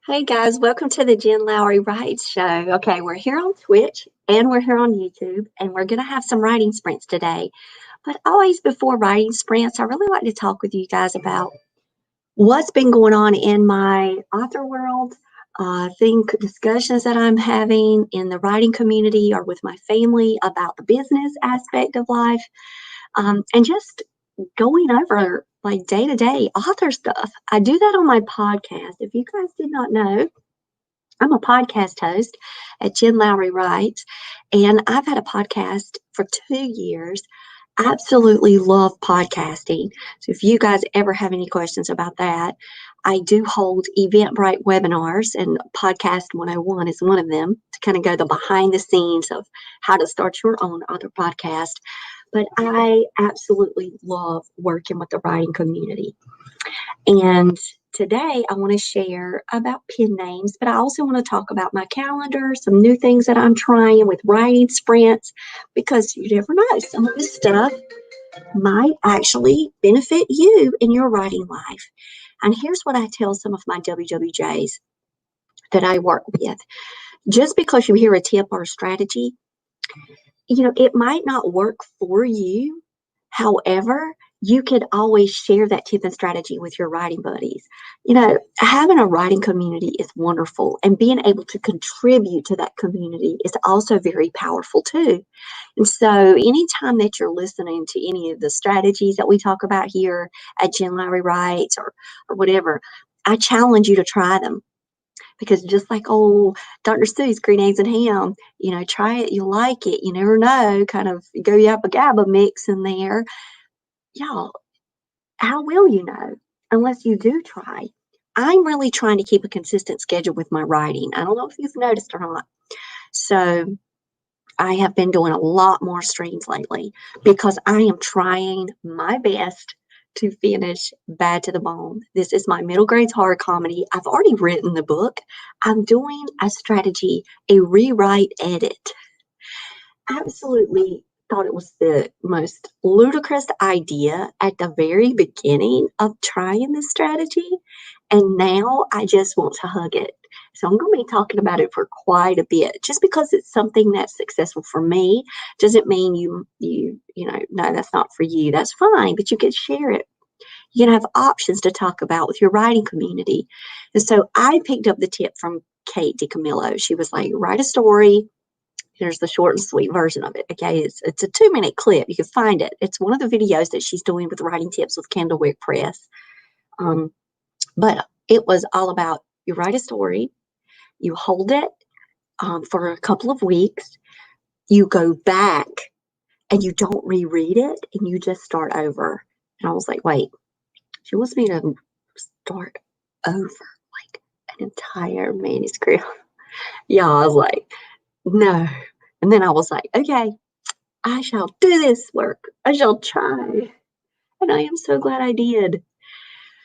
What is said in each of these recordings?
Hey guys, welcome to the Lowry Writes Show. Okay, we're here on Twitch and we're here on YouTube, and we're going to have some writing sprints today. But always before writing sprints, I really like to talk with you guys about what's been going on in my author world, discussions that I'm having in the writing community or with my family about the business aspect of life, and just going over like day-to-day author stuff. I do that on my podcast. If you guys did not know, I'm a podcast host at Lowry Writes, and I've had a podcast for 2 years. Absolutely love podcasting. So if you guys ever have any questions about that, I do hold Eventbrite webinars, and Podcast 101 is one of them, to kind of go the behind the scenes of how to start your own author podcast. But I absolutely love working with the writing community. And today I want to share about pen names, but I also want to talk about my calendar, some new things that I'm trying with writing sprints, because you never know, some of this stuff might actually benefit you in your writing life. And here's what I tell some of my WWJs that I work with. Just because you hear a tip or a strategy, it might not work for you. However, you could always share that tip and strategy with your writing buddies. Having a writing community is wonderful, and being able to contribute to that community is also very powerful too. And so anytime that you're listening to any of the strategies that we talk about here at Lowry Writes or whatever, I challenge you to try them. Because just like Dr. Seuss, Green Eggs and Ham, try it, you'll like it. You never know, kind of go yappa gabba mix in there. Y'all, how will you know unless you do try? I'm really trying to keep a consistent schedule with my writing. I don't know if you've noticed or not. So I have been doing a lot more streams lately because I am trying my best to finish Bad to the Bone. This is my middle grades horror comedy. I've already written the book. I'm doing a strategy, a rewrite edit. Absolutely thought it was the most ludicrous idea at the very beginning of trying this strategy. And now I just want to hug it. So I'm going to be talking about it for quite a bit. Just because it's something that's successful for me doesn't mean no, that's not for you. That's fine, but you can share it. You can have options to talk about with your writing community. And so I picked up the tip from Kate DiCamillo. She was like, write a story. Here's the short and sweet version of it. Okay, it's a 2-minute clip. You can find it. It's one of the videos that she's doing with writing tips with Candlewick Press. But it was all about, you write a story, you hold it for a couple of weeks, you go back and you don't reread it, and you just start over. And I was like, wait, she wants me to start over like an entire manuscript. Yeah, I was like, no. And then I was like, okay, I shall do this work. I shall try. And I am so glad I did.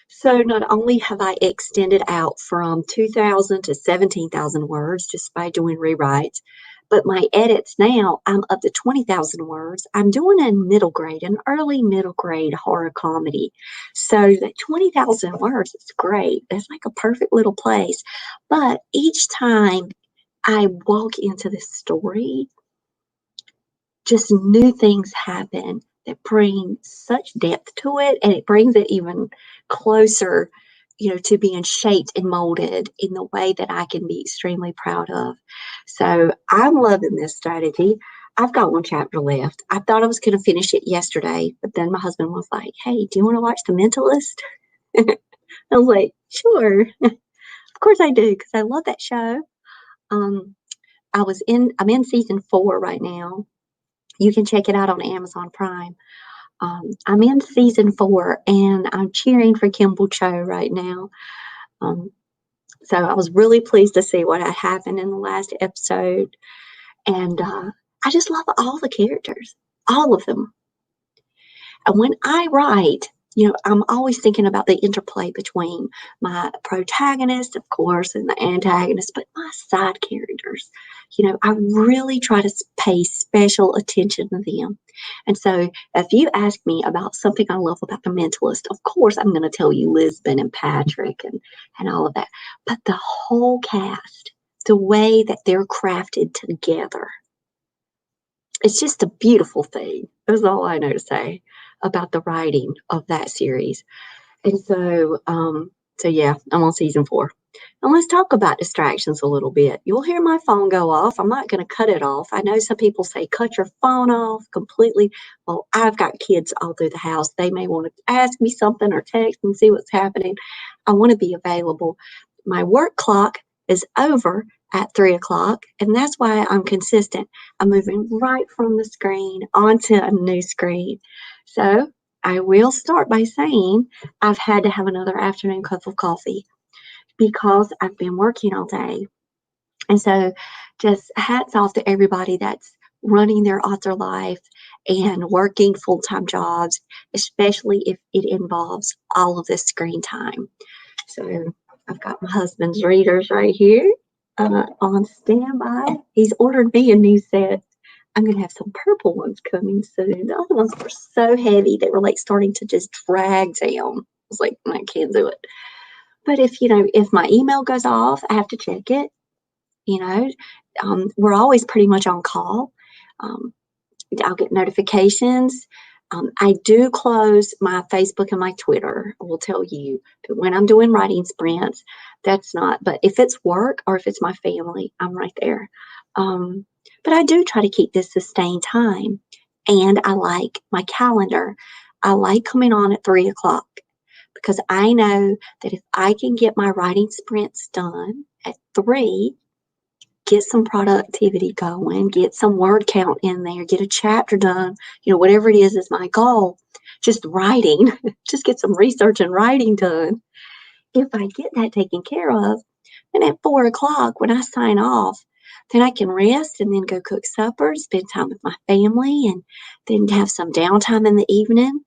So not only have I extended out from 2,000 to 17,000 words just by doing rewrites, but my edits now, I'm up to 20,000 words. I'm doing an early middle grade horror comedy. So that 20,000 words is great. It's like a perfect little place. But each time I walk into this story, just new things happen that bring such depth to it, and it brings it even closer, to being shaped and molded in the way that I can be extremely proud of. So I'm loving this strategy. I've got one chapter left. I thought I was going to finish it yesterday, but then my husband was like, hey, do you want to watch The Mentalist? I was like, sure. Of course I do, because I love that show. I'm in season 4 right now. You can check it out on Amazon Prime. I'm in season 4, and I'm cheering for Kimball Cho right now. So I was really pleased to see what had happened in the last episode. And I just love all the characters, all of them. And when I write, I'm always thinking about the interplay between my protagonist, of course, and the antagonist, but my side characters. I really try to pay special attention to them. And so if you ask me about something I love about The Mentalist, of course I'm going to tell you Lisbon and Patrick and all of that. But the whole cast, the way that they're crafted together, it's just a beautiful thing. That's all I know to say about the writing of that series. And so yeah, I'm on season 4. And let's talk about distractions a little bit. You'll hear my phone go off. I'm not going to cut it off. I know some people say cut your phone off completely. Well, I've got kids all through the house. They may want to ask me something or text and see what's happening. I want to be available. My work clock is over at 3 o'clock, and that's why I'm consistent. I'm moving right from the screen onto a new screen. So I will start by saying I've had to have another afternoon cup of coffee because I've been working all day. And so just hats off to everybody that's running their author life and working full-time jobs, especially if it involves all of this screen time. So I've got my husband's readers right here on standby. He's ordered me a new set. I'm going to have some purple ones coming soon. The other ones were so heavy, they were like starting to just drag down. I was like, I can't do it. But if my email goes off, I have to check it. We're always pretty much on call. I'll get notifications. I do close my Facebook and my Twitter. I will tell you that when I'm doing writing sprints, that's not. But if it's work or if it's my family, I'm right there. But I do try to keep this sustained time. And I like my calendar. I like coming on at 3 o'clock because I know that if I can get my writing sprints done at 3, get some productivity going, get some word count in there, get a chapter done, whatever it is my goal, just writing, just get some research and writing done. If I get that taken care of, then at 4 o'clock when I sign off, then I can rest and then go cook supper, spend time with my family, and then have some downtime in the evening.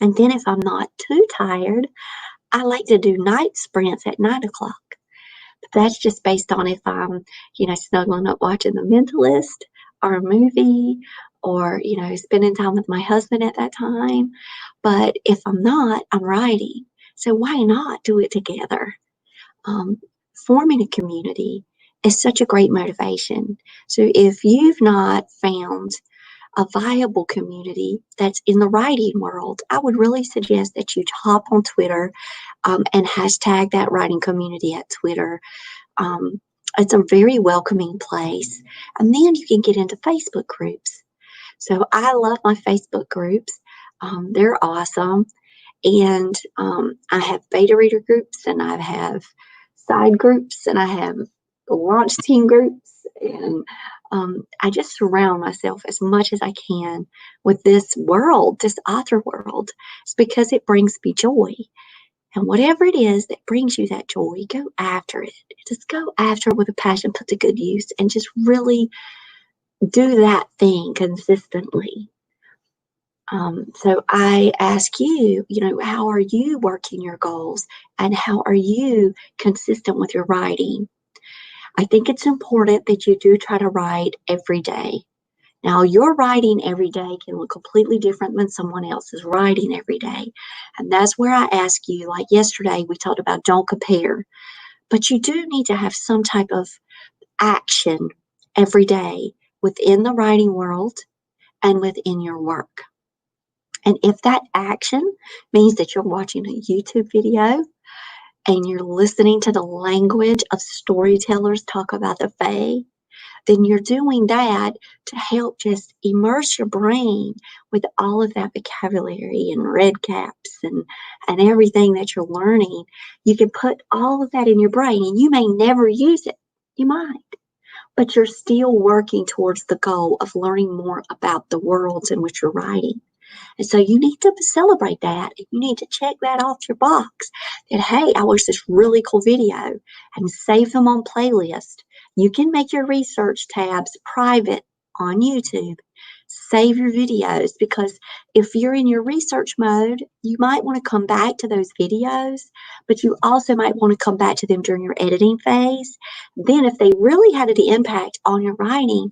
And then if I'm not too tired, I like to do night sprints at 9 o'clock. But that's just based on if I'm, snuggling up watching The Mentalist or a movie or, spending time with my husband at that time. But if I'm not, I'm writing. So why not do it together? Forming a community is such a great motivation. So if you've not found a viable community that's in the writing world, I would really suggest that you hop on Twitter and hashtag that writing community at Twitter. It's a very welcoming place. And then you can get into Facebook groups. So I love my Facebook groups. They're awesome. And I have beta reader groups, and I have side groups, and I have launch team groups. And I just surround myself as much as I can with this world, this author world. It's because it brings me joy. And whatever it is that brings you that joy, go after it. Just go after it with a passion, put to good use, and just really do that thing consistently. So I ask you, how are you working your goals and how are you consistent with your writing? I think it's important that you do try to write every day. Now, your writing every day can look completely different than someone else's writing every day. And that's where I ask you, like yesterday, we talked about don't compare. But you do need to have some type of action every day within the writing world and within your work. And if that action means that you're watching a YouTube video and you're listening to the language of storytellers talk about the Fae, then you're doing that to help just immerse your brain with all of that vocabulary and red caps and everything that you're learning. You can put all of that in your brain, and you may never use it. You might. But you're still working towards the goal of learning more about the worlds in which you're writing. And so you need to celebrate that. You need to check that off your box that, hey, I watched this really cool video, and save them on playlist. You can make your research tabs private on YouTube Save your videos, because if you're in your research mode, you might want to come back to those videos, but you also might want to come back to them during your editing phase. Then, if they really had an impact on your writing,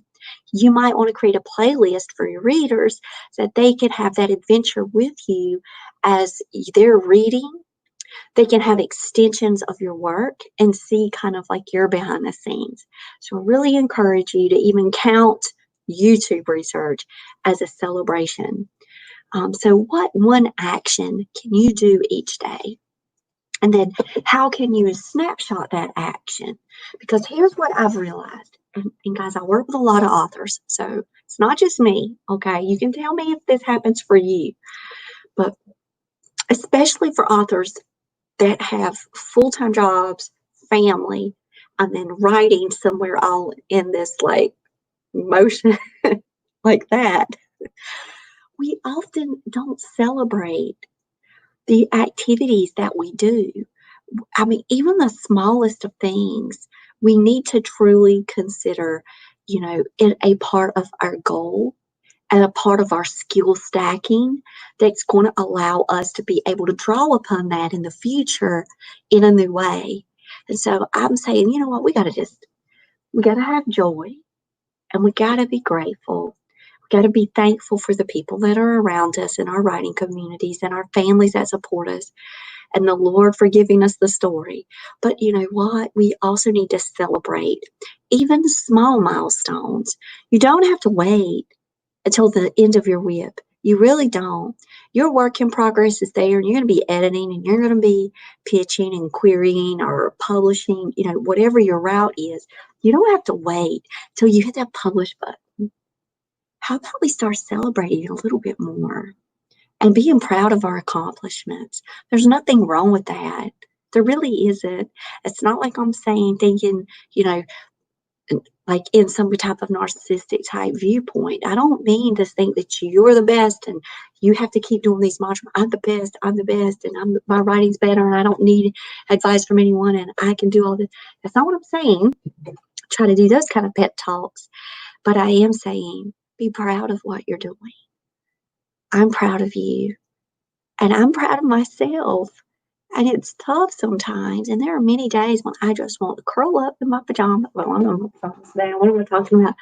you might want to create a playlist for your readers so that they can have that adventure with you as they're reading. They can have extensions of your work and see kind of like your behind the scenes. So I really encourage you to even count YouTube research as a celebration. So what one action can you do each day? And then how can you snapshot that action? Because here's what I've realized. And guys, I work with a lot of authors, so it's not just me, okay? You can tell me if this happens for you. But especially for authors that have full-time jobs, family, and then writing somewhere all in this like motion like that, we often don't celebrate the activities that we do. I mean, even the smallest of things, we need to truly consider, it a part of our goal and a part of our skill stacking that's going to allow us to be able to draw upon that in the future in a new way. And so I'm saying, you know what, we got to have joy, and we got to be grateful. We got to be thankful for the people that are around us in our writing communities and our families that support us, and the Lord for giving us the story. But you know what? We also need to celebrate even small milestones. You don't have to wait until the end of your whip. You really don't. Your work in progress is there, and you're going to be editing, and you're going to be pitching and querying or publishing, whatever your route is. You don't have to wait till you hit that publish button. How about we start celebrating a little bit more and being proud of our accomplishments? There's nothing wrong with that. There really isn't. It's not like I'm saying, thinking, like in some type of narcissistic type viewpoint. I don't mean to think that you're the best and you have to keep doing these mantras. I'm the best, and my writing's better, and I don't need advice from anyone, and I can do all this. That's not what I'm saying. Try to do those kind of pep talks. But I am saying, be proud of what you're doing. I'm proud of you, and I'm proud of myself. And it's tough sometimes. And there are many days when I just want to curl up in my pajamas. Well, I'm in my pajamas now. What am I talking about?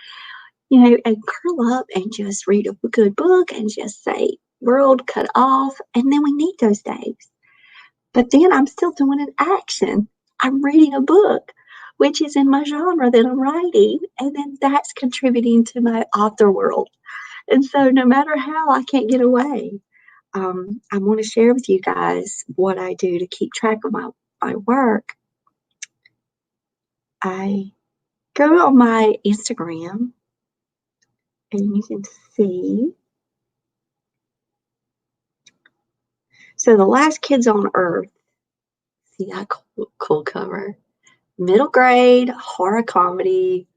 And curl up and just read a good book and just say, world cut off. And then we need those days. But then I'm still doing an action. I'm reading a book, which is in my genre that I'm writing. And then that's contributing to my author world. And so no matter how, I can't get away. I want to share with you guys what I do to keep track of my work. I go on my Instagram, and you can see. So, The Last Kids on Earth. See that cool cover? Middle grade horror comedy.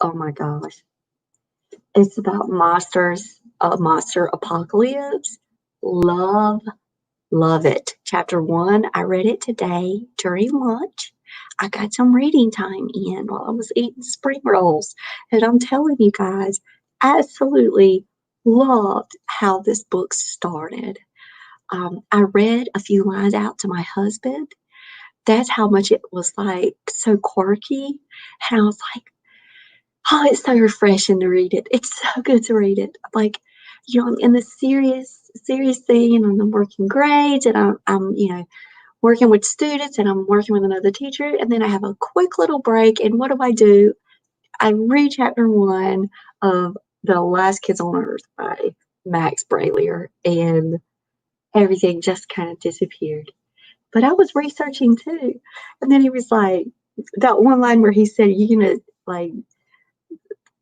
Oh my gosh. It's about monsters, monster apocalypse. Love it. Chapter 1, I read it today during lunch. I got some reading time in while I was eating spring rolls. And I'm telling you guys, absolutely loved how this book started. I read a few lines out to my husband. That's how much it was like so quirky. And I was like, oh, it's so refreshing to read it. It's so good to read it. Like, I'm in the serious thing, and I'm working grades, and I'm working with students, and I'm working with another teacher, and then I have a quick little break, and what do? I read chapter 1 of The Last Kids on Earth by Max Brallier, and everything just kind of disappeared. But I was researching too, and then he was like, that one line where he said, "You're gonna like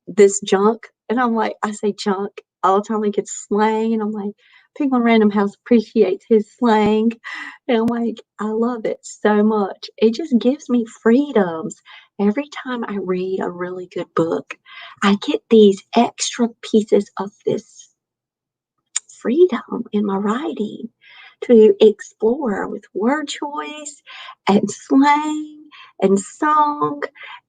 this junk," and I'm like, I say junk all the time, like it's slang, and I'm like, people in Random House appreciates his slang, and I'm like, I love it so much. It just gives me freedoms. Every time I read a really good book, I get these extra pieces of this freedom in my writing to explore with word choice and slang and song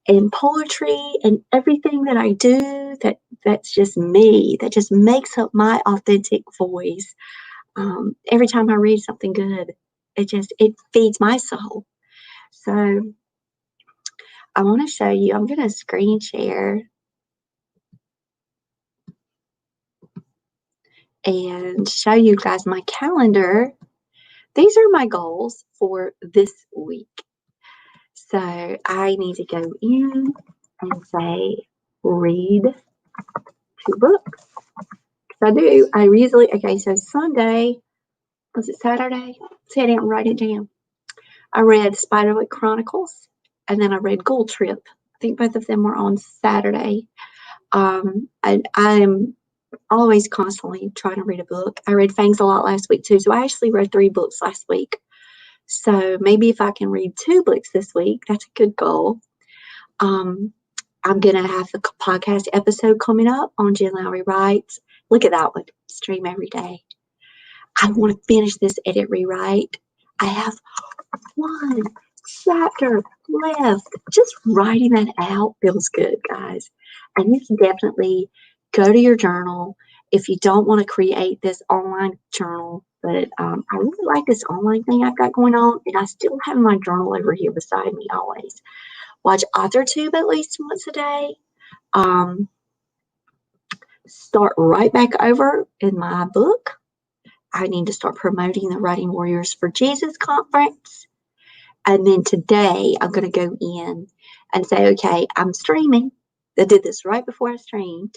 and poetry and everything that I do that that's just me. That just makes up my authentic voice. Every time I read something good, it feeds my soul. So I want to show you. I'm going to screen share and show you guys my calendar. These are my goals for this week. So I need to go in and say, read 2 books. I do. I usually, okay, so Sunday, was it Saturday? Sit down and write it down. I read Spiderwick Chronicles, and then I read Gold Trip. I think both of them were on Saturday. I am always constantly trying to read a book. I read Fangs a lot last week too, so I actually read 3 books last week. So maybe if I can read 2 books this week, that's a good goal. I'm going to have the podcast episode coming up on Jen Lowry Writes. Look at that one. Stream every day. I want to finish this edit rewrite. I have 1 chapter left. Just writing that out feels good, guys. And you can definitely go to your journal if you don't want to create this online journal. But I really like this online thing I've got going on, and I still have my journal over here beside me always. Watch AuthorTube at least once a day. Start right back over in my book. I need to start promoting the Writing Warriors for Jesus conference. And then today I'm going to go in and say, okay, I'm streaming. I did this right before I streamed.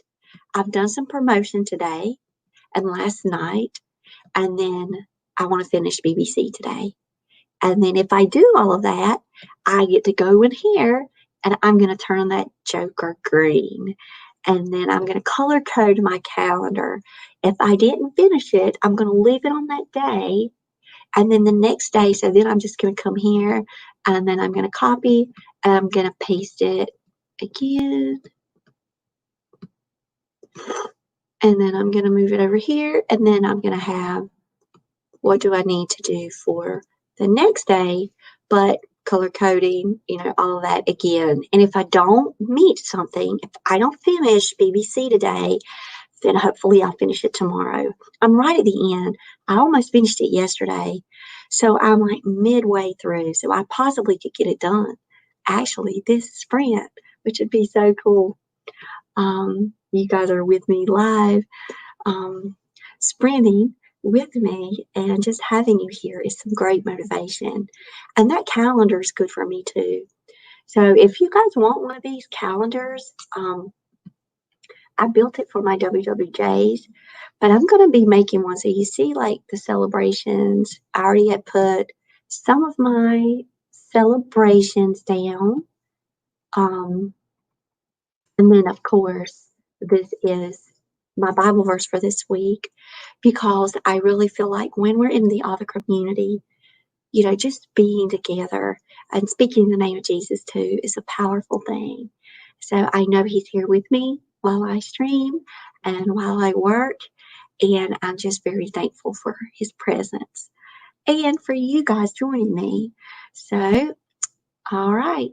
I've done some promotion today and last night. And then I want to finish BBC today. And then if I do all of that, I get to go in here and I'm going to turn that joker green. And then I'm going to color code my calendar. If I didn't finish it, I'm going to leave it on that day. And then the next day, so then I'm just going to come here and then I'm going to copy and I'm going to paste it again. And then I'm going to move it over here. And then I'm going to have, what do I need to do for the next day? But color coding, all of that again. And if I don't meet something, if I don't finish BBC today, then hopefully I'll finish it tomorrow. I'm right at the end. I almost finished it yesterday. So I'm like midway through. So I possibly could get it done actually this sprint, which would be so cool. You guys are with me live, sprinting with me, and just having you here is some great motivation. And that calendar is good for me too. So if you guys want one of these calendars, I built it for my WWJs, but I'm going to be making one. So you see like the celebrations, I already had put some of my celebrations down. And then of course, this is my Bible verse for this week, because I really feel like when we're in the author community, just being together and speaking the name of Jesus too is a powerful thing. So I know he's here with me while I stream and while I work, and I'm just very thankful for his presence and for you guys joining me. So, all right.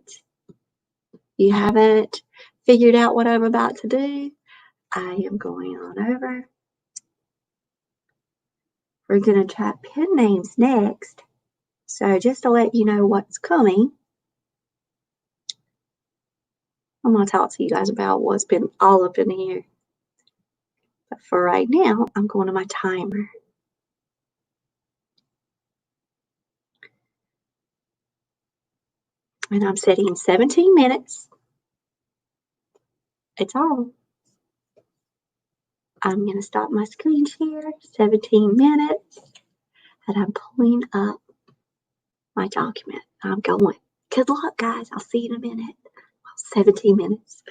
You haven't figured out what I'm about to do? I am going on over. We're going to try pen names next. So just to let you know what's coming, I'm going to talk to you guys about what's been all up in here. But for right now, I'm going to my timer. And I'm setting 17 minutes. It's on. I'm going to stop my screen share, 17 minutes. And I'm pulling up my document. I'm going. Good luck, guys. I'll see you in a minute. 17 minutes.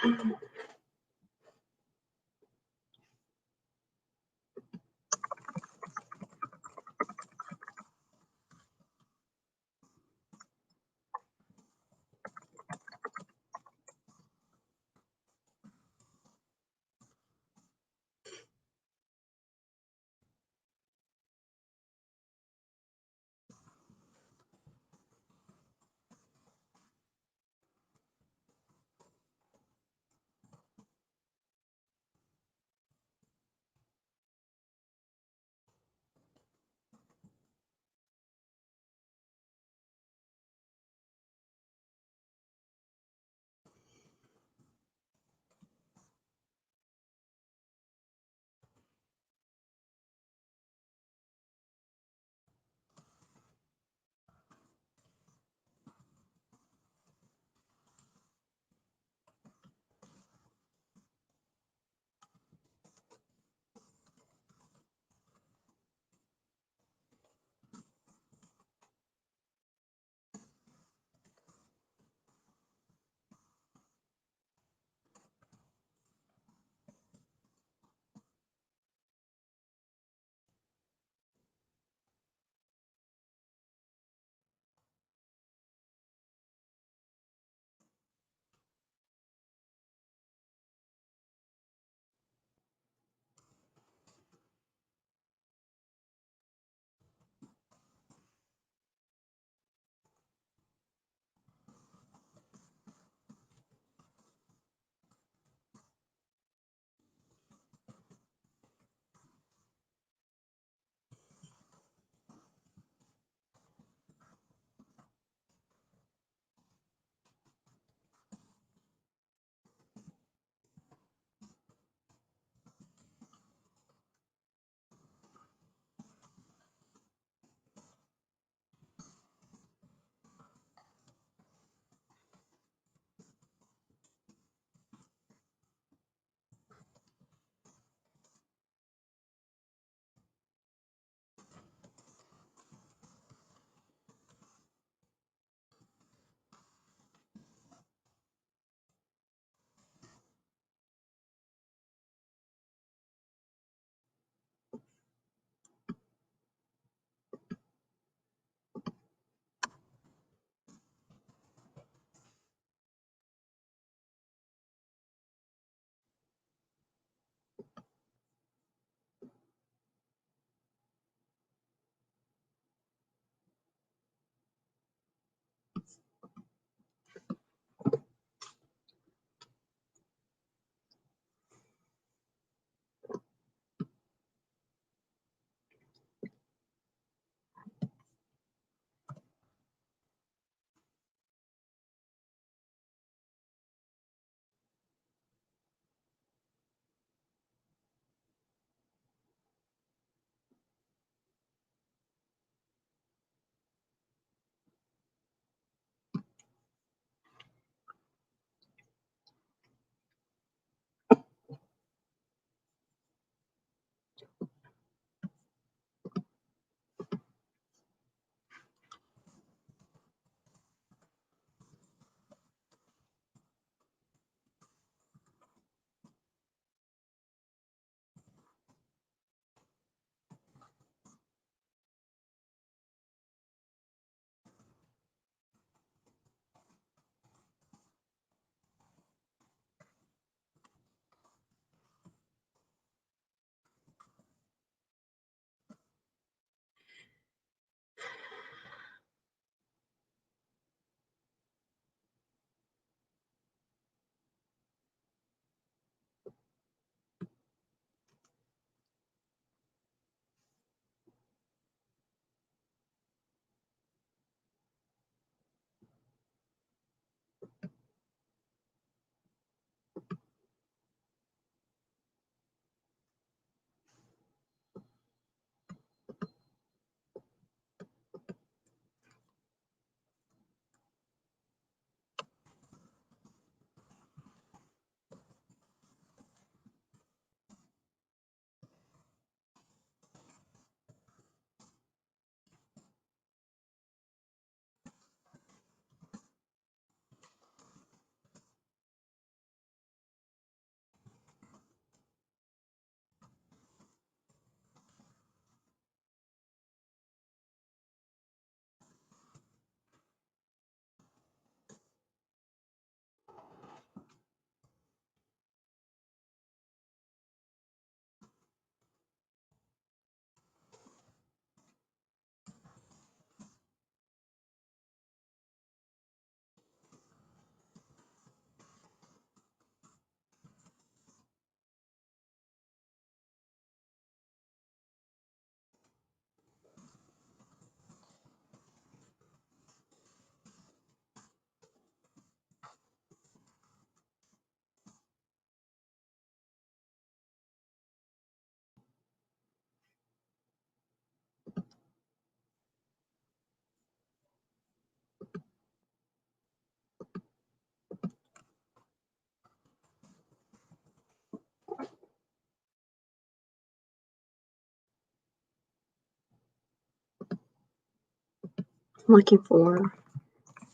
I'm looking for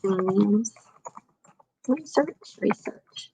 synonyms. Research.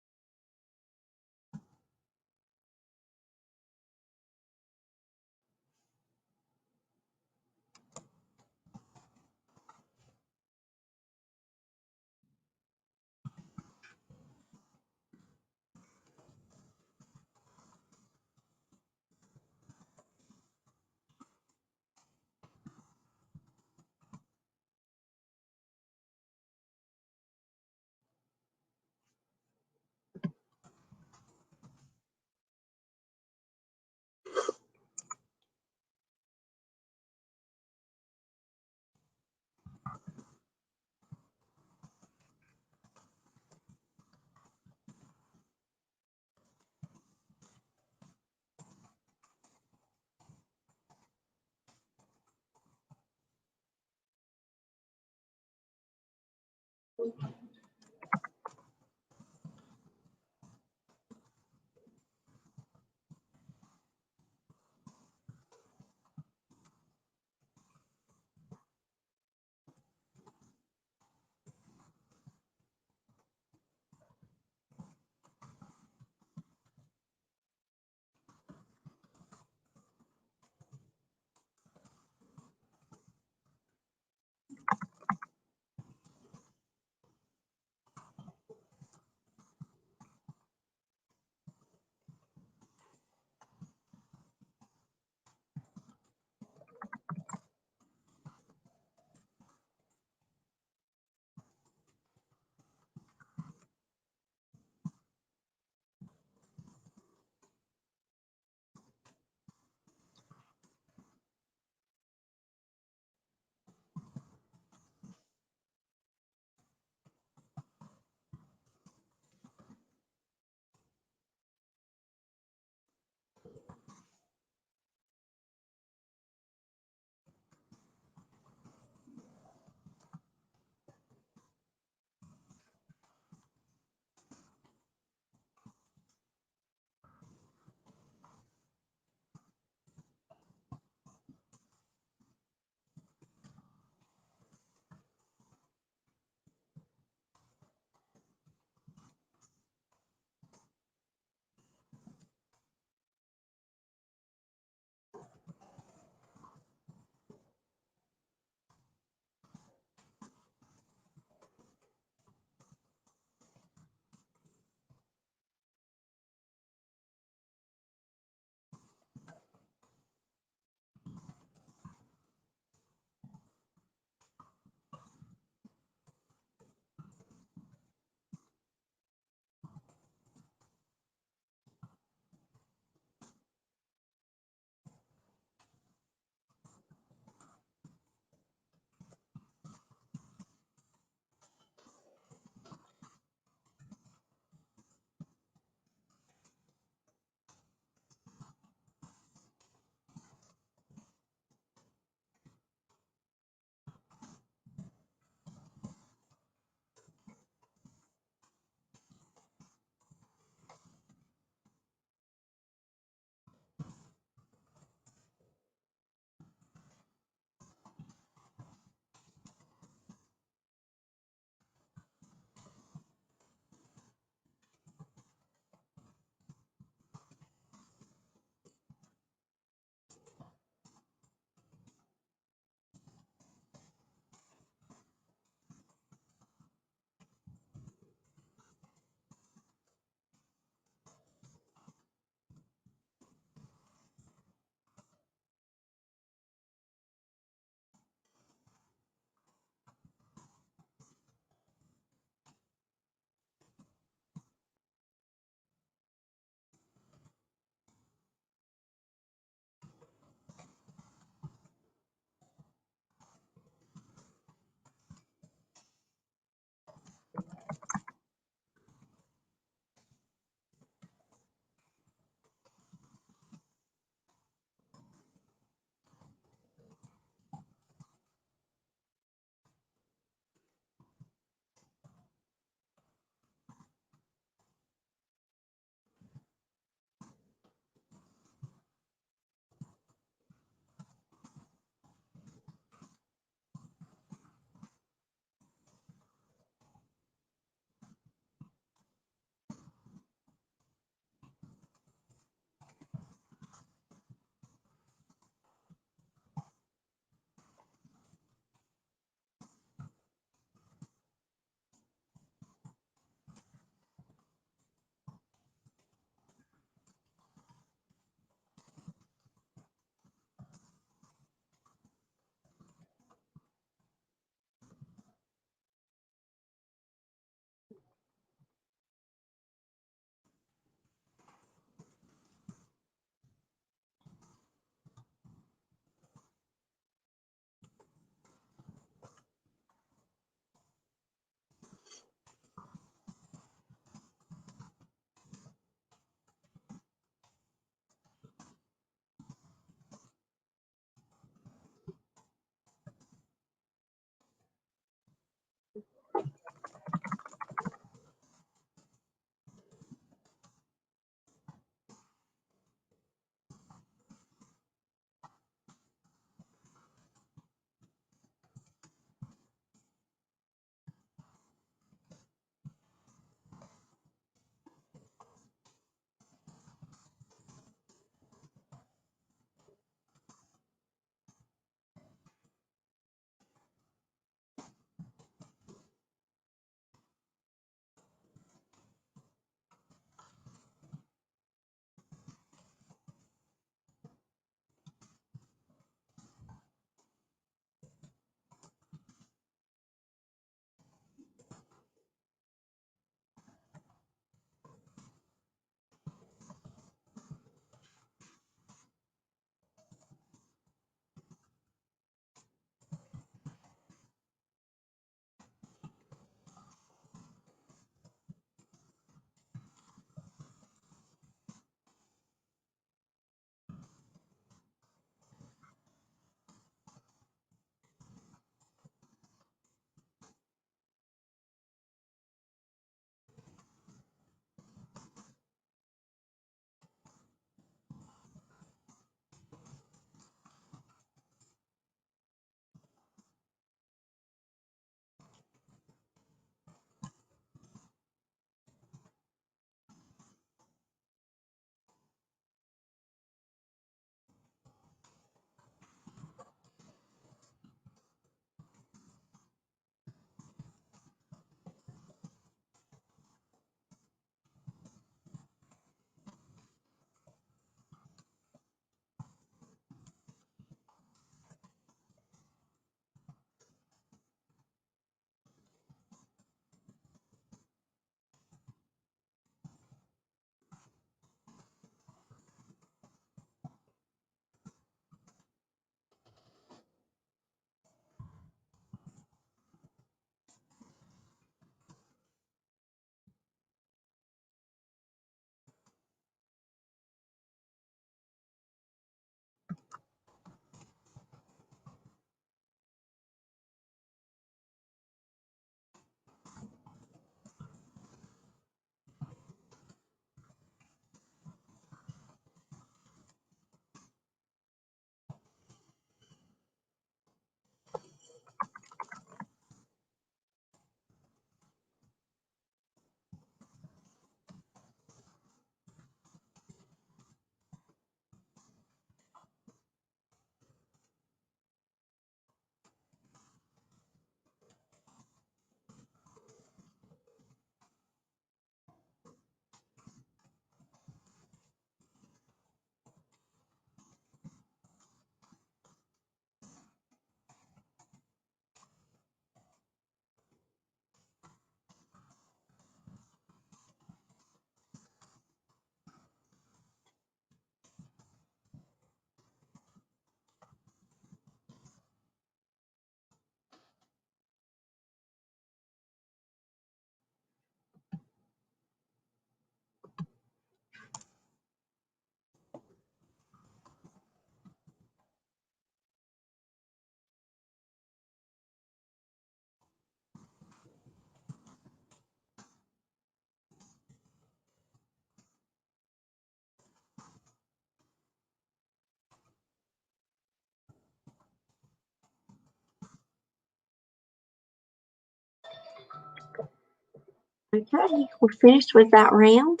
Okay, we're finished with that round,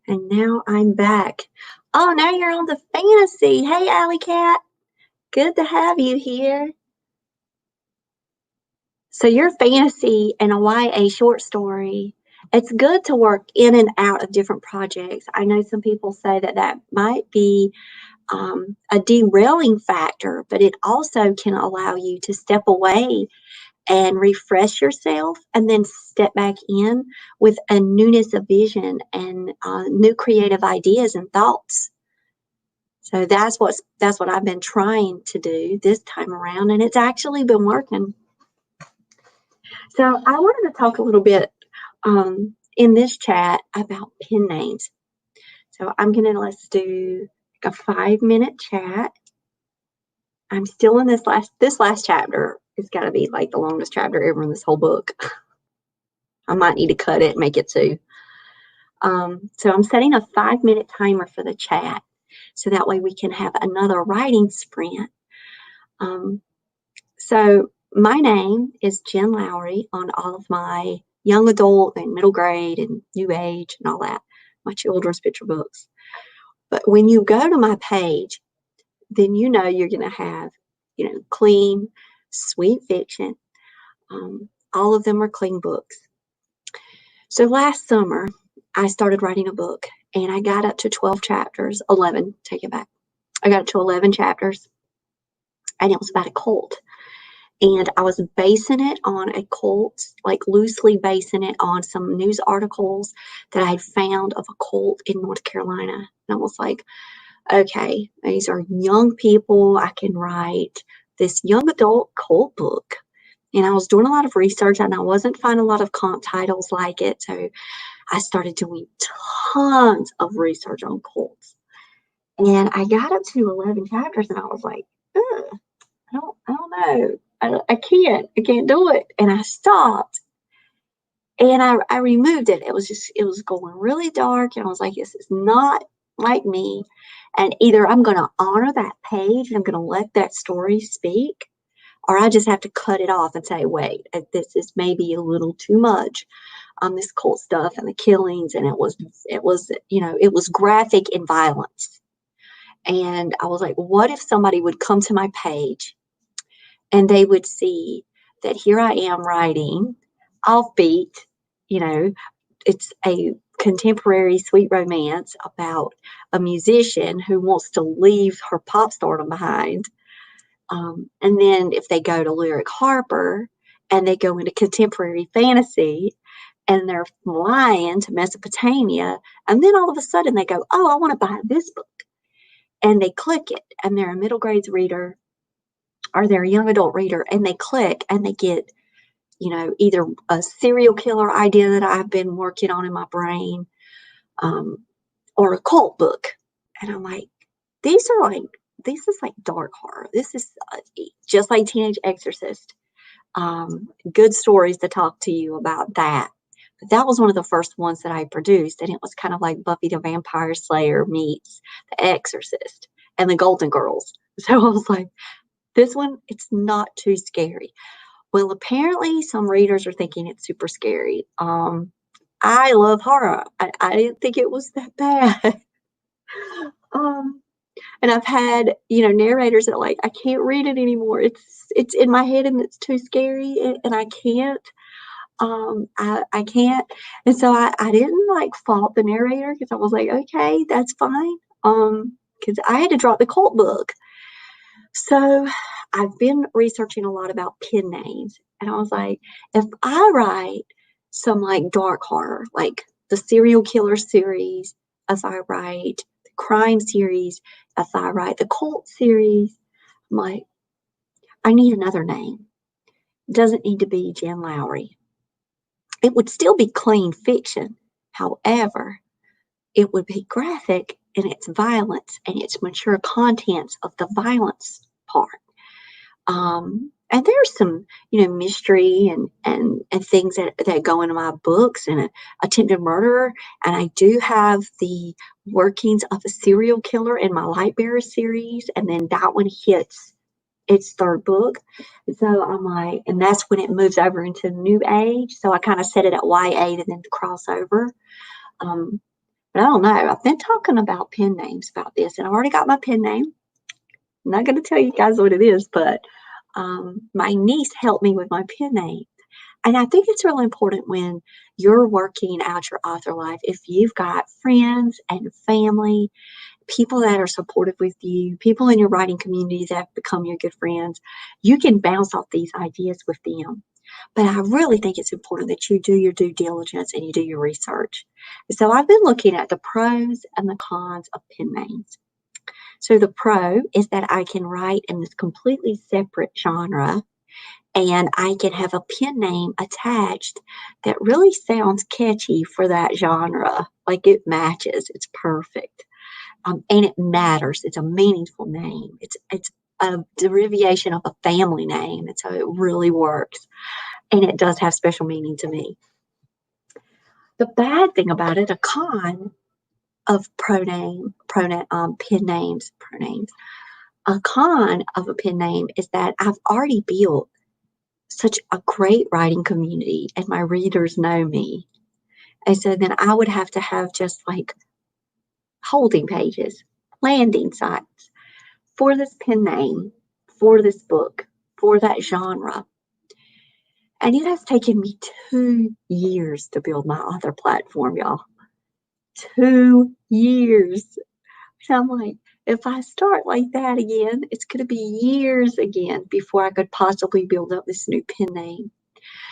and now I'm back. Oh, now you're on the fantasy. Hey, Alley Cat. Good to have you here. So your fantasy and a YA short story, it's good to work in and out of different projects. I know some people say that that might be a derailing factor, but it also can allow you to step away and refresh yourself and then step back in with a newness of vision and new creative ideas and thoughts. So that's what I've been trying to do this time around, and it's actually been working. So I wanted to talk a little bit in this chat about pen names. So let's do like a 5-minute chat. I'm still in this last chapter. It's got to be like the longest chapter ever in this whole book. I might need to cut it and make it 2. So I'm setting a 5-minute timer for the chat, so that way we can have another writing sprint. So my name is Jen Lowry on all of my young adult and middle grade and new age and all that, my children's picture books. But when you go to my page, then you know you're going to have, clean, sweet fiction. All of them are clean books. So last summer, I started writing a book, and I got up to 12 chapters, 11, take it back. I got up to 11 chapters, and it was about a cult. And I was basing it on a cult, like loosely basing it on some news articles that I had found of a cult in North Carolina. And I was like, okay, these are young people. I can write this young adult cult book. And I was doing a lot of research, and I wasn't finding a lot of comp titles like it. So I started doing tons of research on cults. And I got up to 11 chapters, and I was like, ugh, I don't know. I can't do it. And I stopped, and I removed it. It was going really dark. And I was like, this is not like me. And either I'm going to honor that page and I'm going to let that story speak, or I just have to cut it off and say, wait, this is maybe a little too much on this cult stuff and the killings. And it was graphic in violence. And I was like, what if somebody would come to my page and they would see that here I am writing offbeat, it's a contemporary sweet romance about a musician who wants to leave her pop stardom behind. And then if they go to Lyric Harper and they go into contemporary fantasy and they're flying to Mesopotamia, and then all of a sudden they go, oh, I want to buy this book. And they click it, and they're a middle grades reader or they're a young adult reader, and they click and they get, either a serial killer idea that I've been working on in my brain, or a cult book. And I'm like, this is like dark horror. This is just like Teenage Exorcist. Good stories to talk to you about that. But that was one of the first ones that I produced, and it was kind of like Buffy the Vampire Slayer meets The Exorcist and the Golden Girls. So I was like, this one, it's not too scary. Well, apparently some readers are thinking it's super scary. I love horror. I didn't think it was that bad. And I've had, narrators that are like, I can't read it anymore. It's in my head and it's too scary and I can't. I can't. And so I didn't like fault the narrator, because I was like, okay, that's fine. Because I had to drop the cult book. So I've been researching a lot about pen names, and I was like, if I write some like dark horror, like the serial killer series, if I write the crime series, if I write the cult series, I'm like, I need another name. It doesn't need to be Jen Lowry. It would still be clean fiction. However, it would be graphic in its violence and its mature contents of the violence part. And there's some, mystery and things that go into my books, and attempted murder. And I do have the workings of a serial killer in my Lightbearer series. And then that one hits its third book. So I'm like, and that's when it moves over into new age. So I kind of set it at YA to then cross over. Um, but I don't know. I've been talking about pen names about this, and I've already got my pen name. I'm not going to tell you guys what it is, but my niece helped me with my pen name. And I think it's really important when you're working out your author life, if you've got friends and family, people that are supportive with you, people in your writing community that have become your good friends, you can bounce off these ideas with them. But I really think it's important that you do your due diligence and you do your research. So I've been looking at the pros and the cons of pen names. So the pro is that I can write in this completely separate genre and I can have a pen name attached that really sounds catchy for that genre. Like it matches, it's perfect. And it matters. It's a meaningful name. It's a derivation of a family name, and so it really works. And it does have special meaning to me. The bad thing about it, a con of pen names, pronames. A con of a pen name is that I've already built such a great writing community, and my readers know me. And so then I would have to have just like holding pages, landing sites for this pen name, for this book, for that genre. And it has taken me 2 years to build my author platform, y'all. 2 years. So I'm like, if I start like that again, it's going to be years again before I could possibly build up this new pen name.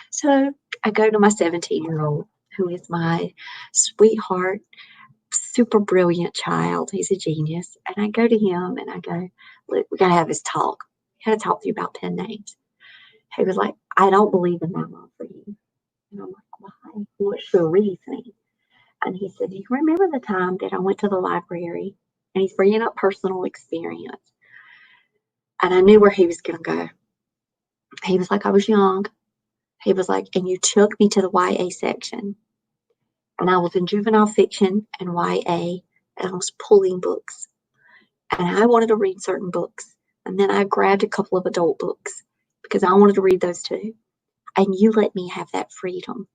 So I go to my 17-year-old, who is my sweetheart, super brilliant child. He's a genius. And I go to him and I go, look, we got to have this talk. I got to talk to you about pen names. He was like, I don't believe in that one for you. And I'm like, why? What's your reasoning? And he said, do you remember the time that I went to the library? And he's bringing up personal experience. And I knew where he was going to go. He was like, I was young. He was like, and you took me to the YA section. And I was in juvenile fiction and YA, and I was pulling books. And I wanted to read certain books. And then I grabbed a couple of adult books because I wanted to read those too. And you let me have that freedom.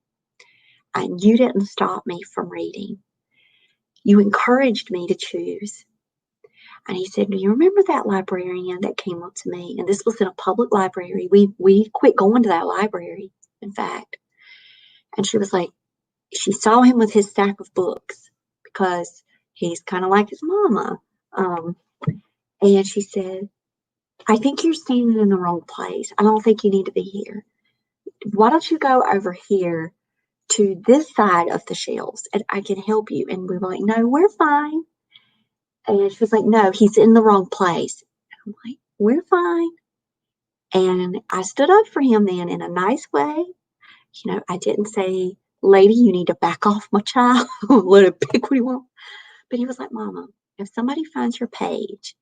And you didn't stop me from reading. You encouraged me to choose. And he said, do you remember that librarian that came up to me? And this was in a public library. We quit going to that library, in fact. And she was like, she saw him with his stack of books because he's kind of like his mama. And she said, I think you're standing in the wrong place. I don't think you need to be here. Why don't you go over here to this side of the shelves and I can help you? And we were like, no, we're fine. And she was like, no, he's in the wrong place. And I'm like, we're fine. And I stood up for him then in a nice way. You know, I didn't say, lady, you need to back off my child. Let him pick what he wants. But he was like, Mama, if somebody finds your page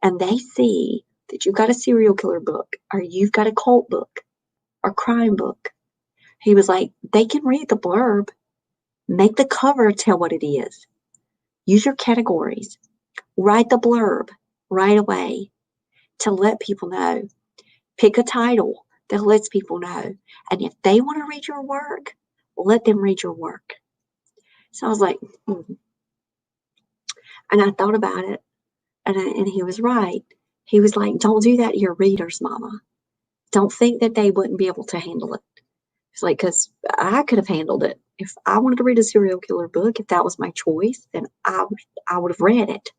and they see that you've got a serial killer book or you've got a cult book or crime book, he was like, they can read the blurb. Make the cover tell what it is. Use your categories. Write the blurb right away to let people know. Pick a title that lets people know. And if they want to read your work, let them read your work. So I was like, And I thought about it, and he was right. He was like, don't do that to your readers, Mama. Don't think that they wouldn't be able to handle it. It's like, because I could have handled it. If I wanted to read a serial killer book, if that was my choice, then I would have read it.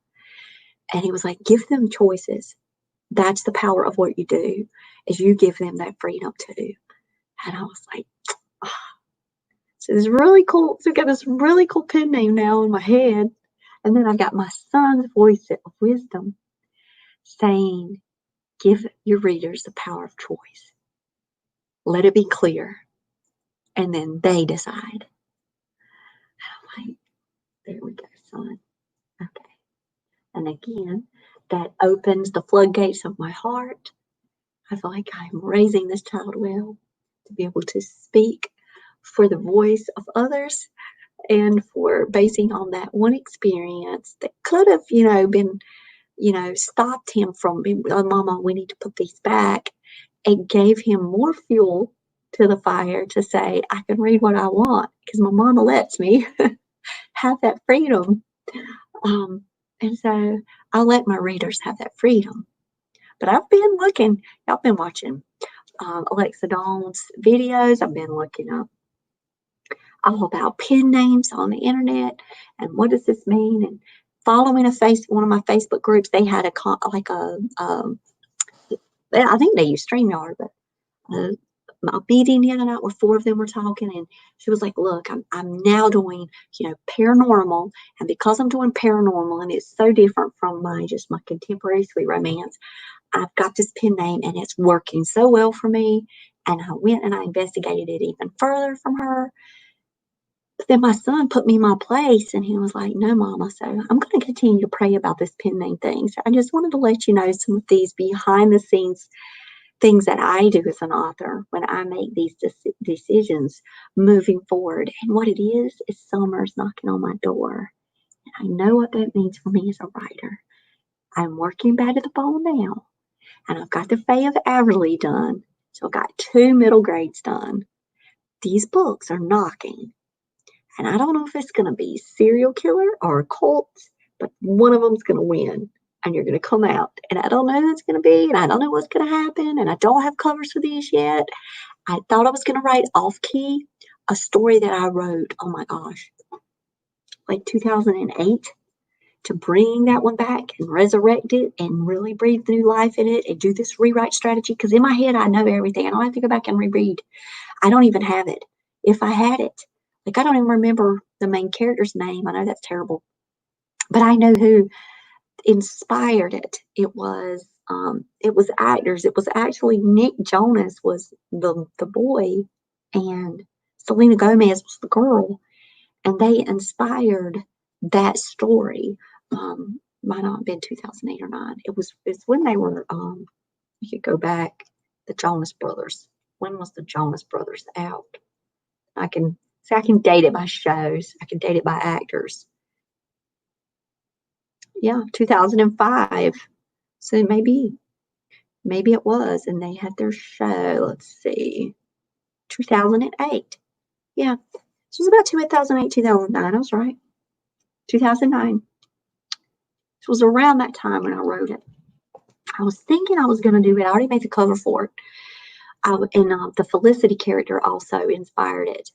And he was like, give them choices. That's the power of what you do, is you give them that freedom too. And I was like, oh. So this really cool, so I got this really cool pen name now in my head. And then I got my son's voice of wisdom saying, give your readers the power of choice. Let it be clear. And then they decide. I'm like, there we go, son. Okay. And again, that opens the floodgates of my heart. I feel like I'm raising this child well to be able to speak for the voice of others and for basing on that one experience that could have, been stopped him from being, "Oh, Mama, we need to put these back." It gave him more fuel to the fire to say, "I can read what I want because my mama lets me have that freedom." Um, and so I let my readers have that freedom. But I've been looking, I've been watching Alexa Dawn's videos. I've been looking up all about pen names on the internet and what does this mean, and following one of my Facebook groups. They had like I think they use StreamYard, but uh, a meeting the other night where four of them were talking, and she was like, "Look, I'm now doing paranormal, and because I'm doing paranormal, and it's so different from my contemporary sweet romance, I've got this pen name, and it's working so well for me." And I went and I investigated it even further from her. But then my son put me in my place, and he was like, "No, Mama." So I'm going to continue to pray about this pen name thing. So I just wanted to let you know some of these behind the scenes things that I do as an author when I make these decisions moving forward. And what it is summer's knocking on my door. And I know what that means for me as a writer. I'm working back to the bone now, and I've got the Faye of Averley done. So I've got 2 middle grades done. These books are knocking. And I don't know if it's going to be serial killer or a cult, but one of them's going to win. And you're going to come out. And I don't know who it's going to be. And I don't know what's going to happen. And I don't have covers for these yet. I thought I was going to write off key a story that I wrote, oh my gosh, like 2008, to bring that one back and resurrect it and really breathe new life in it and do this rewrite strategy. Because in my head, I know everything. I don't have to go back and reread. I don't even have it. If I had it, like I don't even remember the main character's name. I know that's terrible, but I know who inspired it. It was actors. It was actually Nick Jonas was the boy, and Selena Gomez was the girl, and they inspired that story. Might not have been 2008 or 9. It's when they were. You could go back. The Jonas Brothers. When was the Jonas Brothers out? I can date it by shows. I can date it by actors. Yeah, 2005. So maybe it was, and they had their show. Let's see, 2008. Yeah, this was about 2008, 2009. I was right. 2009. It was around that time when I wrote it. I was thinking I was going to do it. I already made the cover for it. And the Felicity character also inspired it.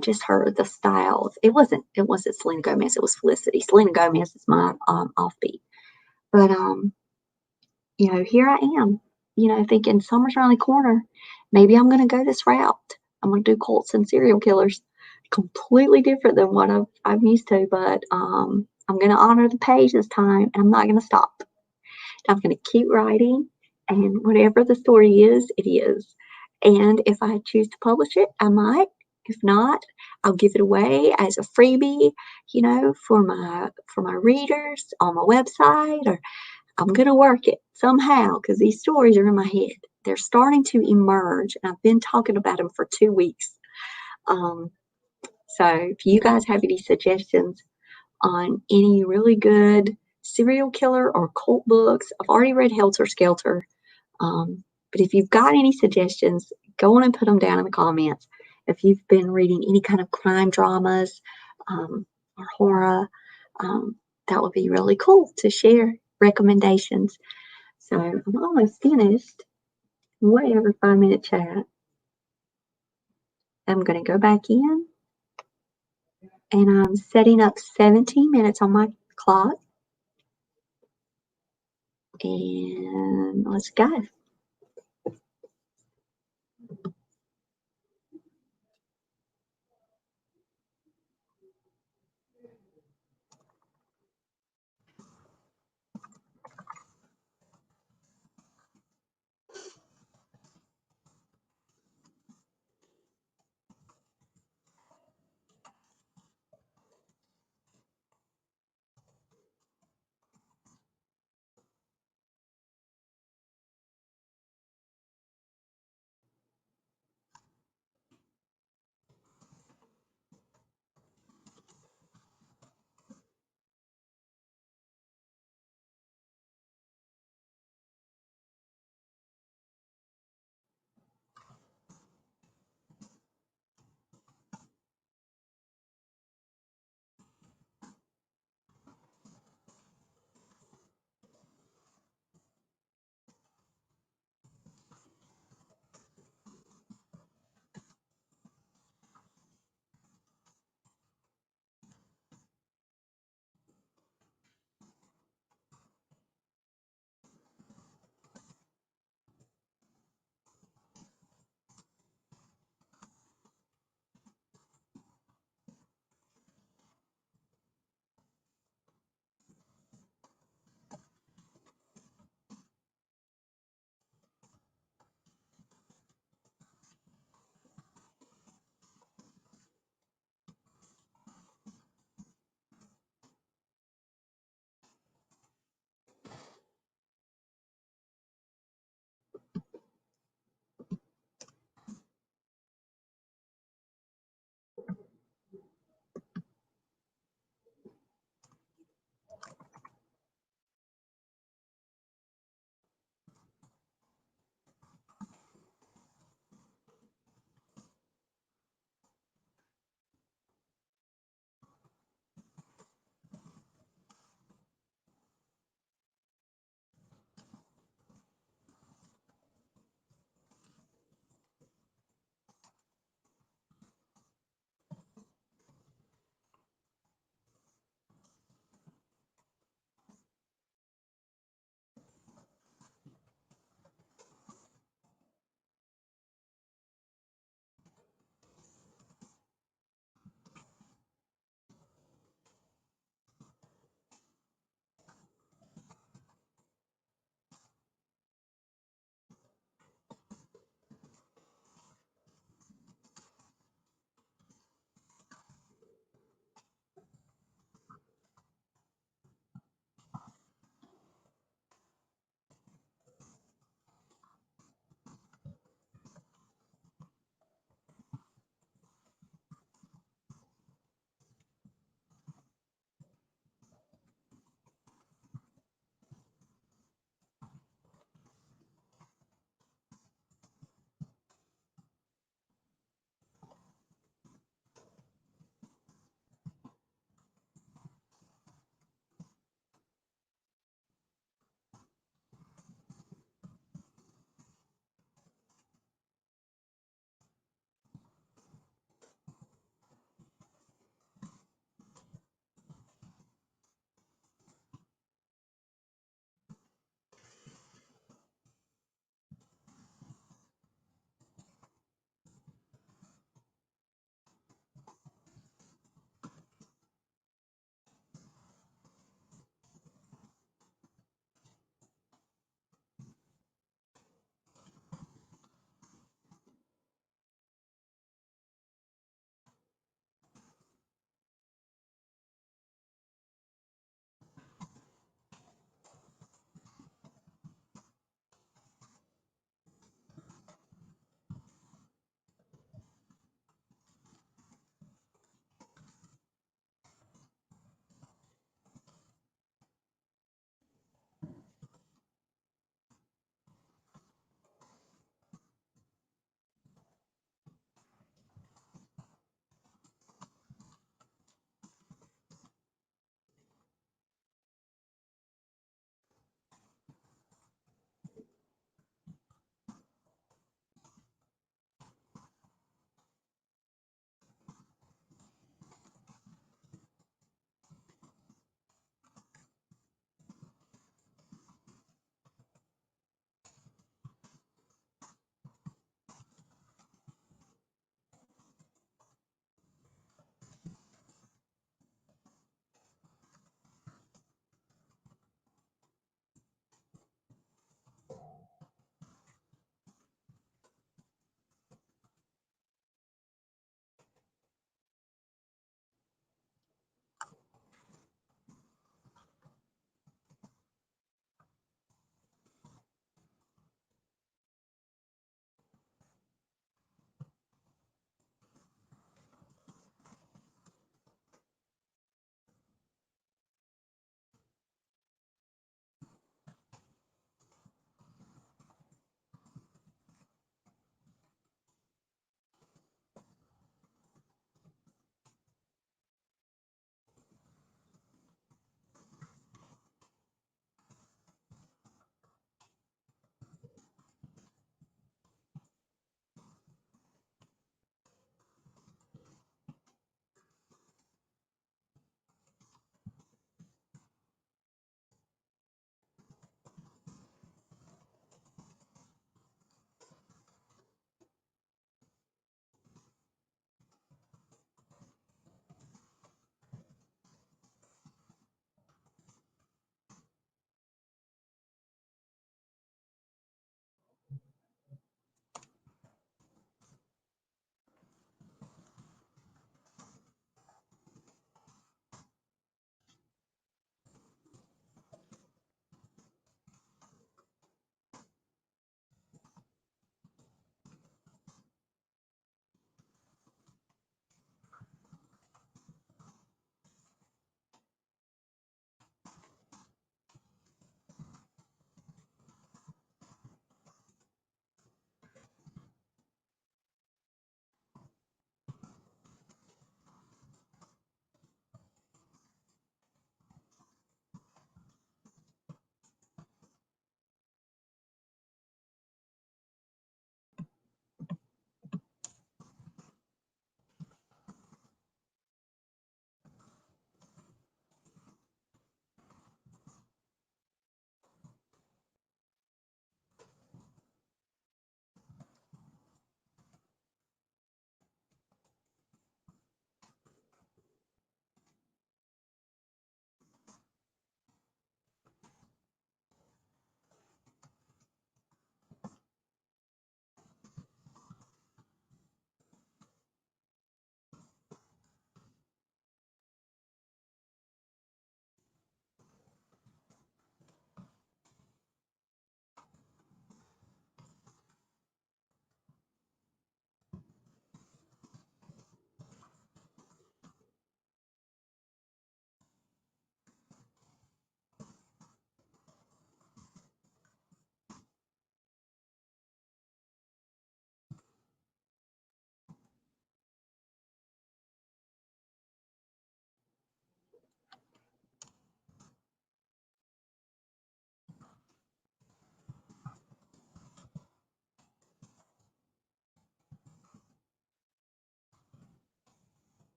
Just the styles. It wasn't Selena Gomez. It was Felicity. Selena Gomez is my offbeat. But here I am. Thinking summer's around the corner. Maybe I'm going to go this route. I'm going to do cults and serial killers. Completely different than what I'm used to. But I'm going to honor the page this time, and I'm not going to stop. I'm going to keep writing, and whatever the story is, it is. And if I choose to publish it, I might. If not, I'll give it away as a freebie, for my readers on my website, or I'm going to work it somehow because these stories are in my head. They're starting to emerge, and I've been talking about them for 2 weeks. So if you guys have any suggestions on any really good serial killer or cult books, I've already read Helter Skelter. But if you've got any suggestions, go on and put them down in the comments. If you've been reading any kind of crime dramas or horror, that would be really cool to share recommendations. So I'm almost finished. Way over 5-minute chat. I'm going to go back in, and I'm setting up 17 minutes on my clock. And let's go.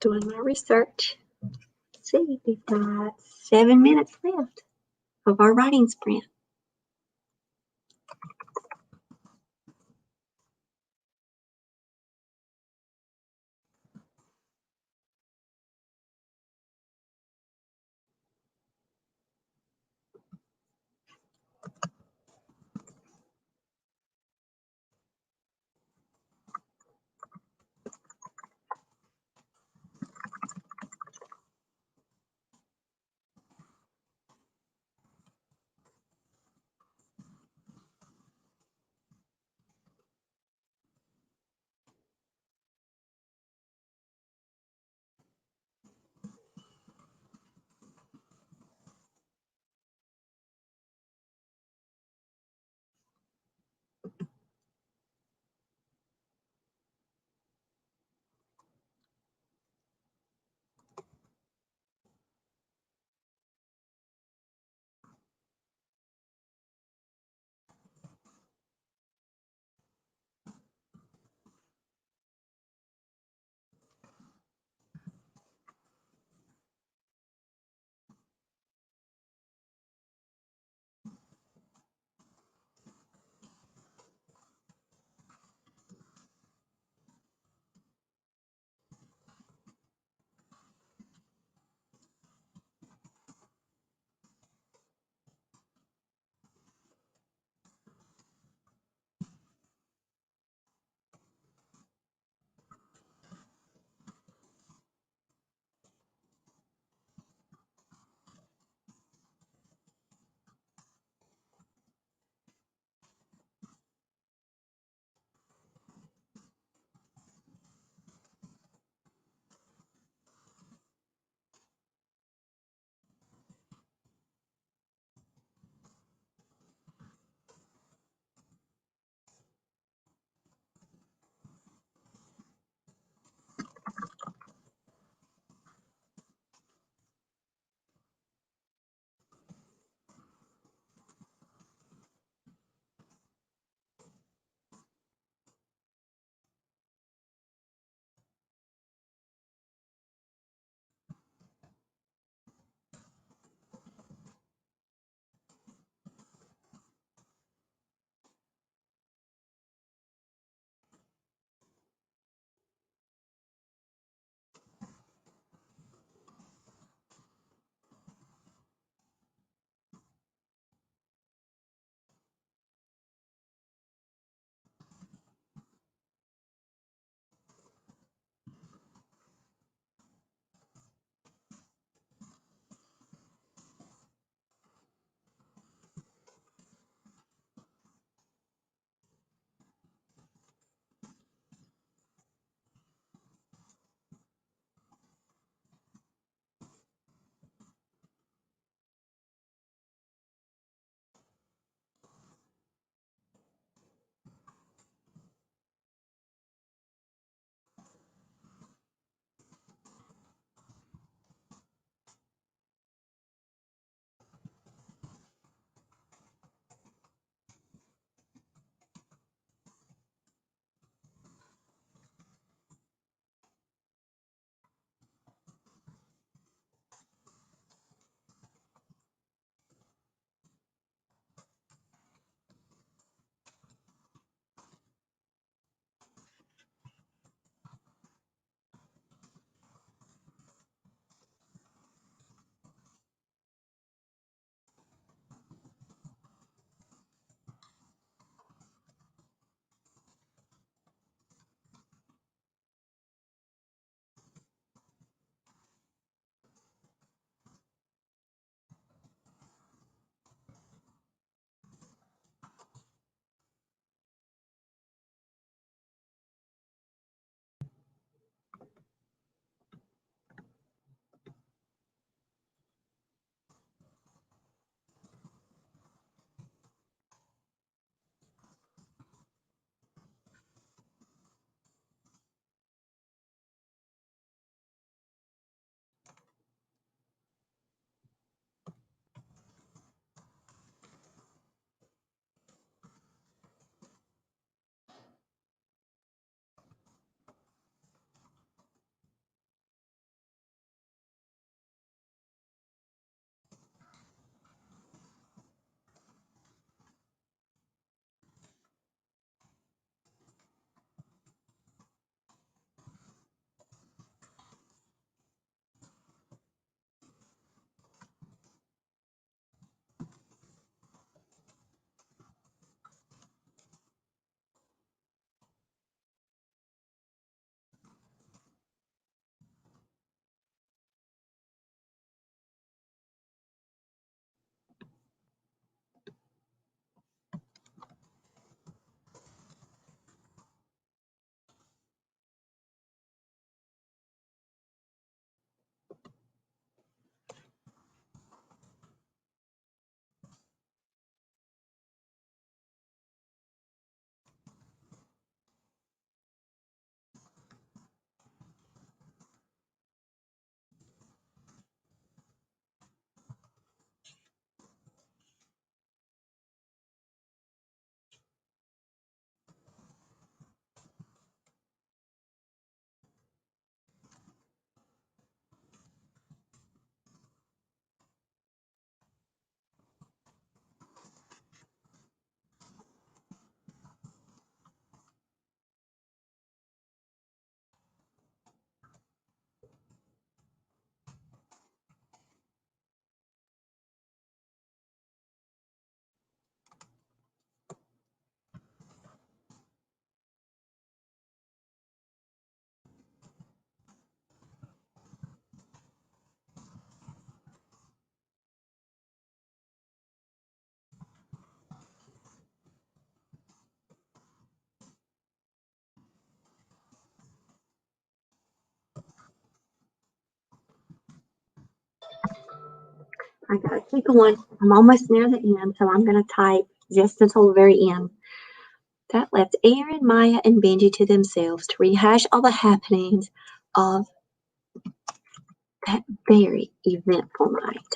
doing my research. Let's see, we've got 7 minutes left of our writing sprint. I gotta keep going. I'm almost near the end, so I'm gonna type just until the very end. That left Aaron, Maya, and Benji to themselves to rehash all the happenings of that very eventful night.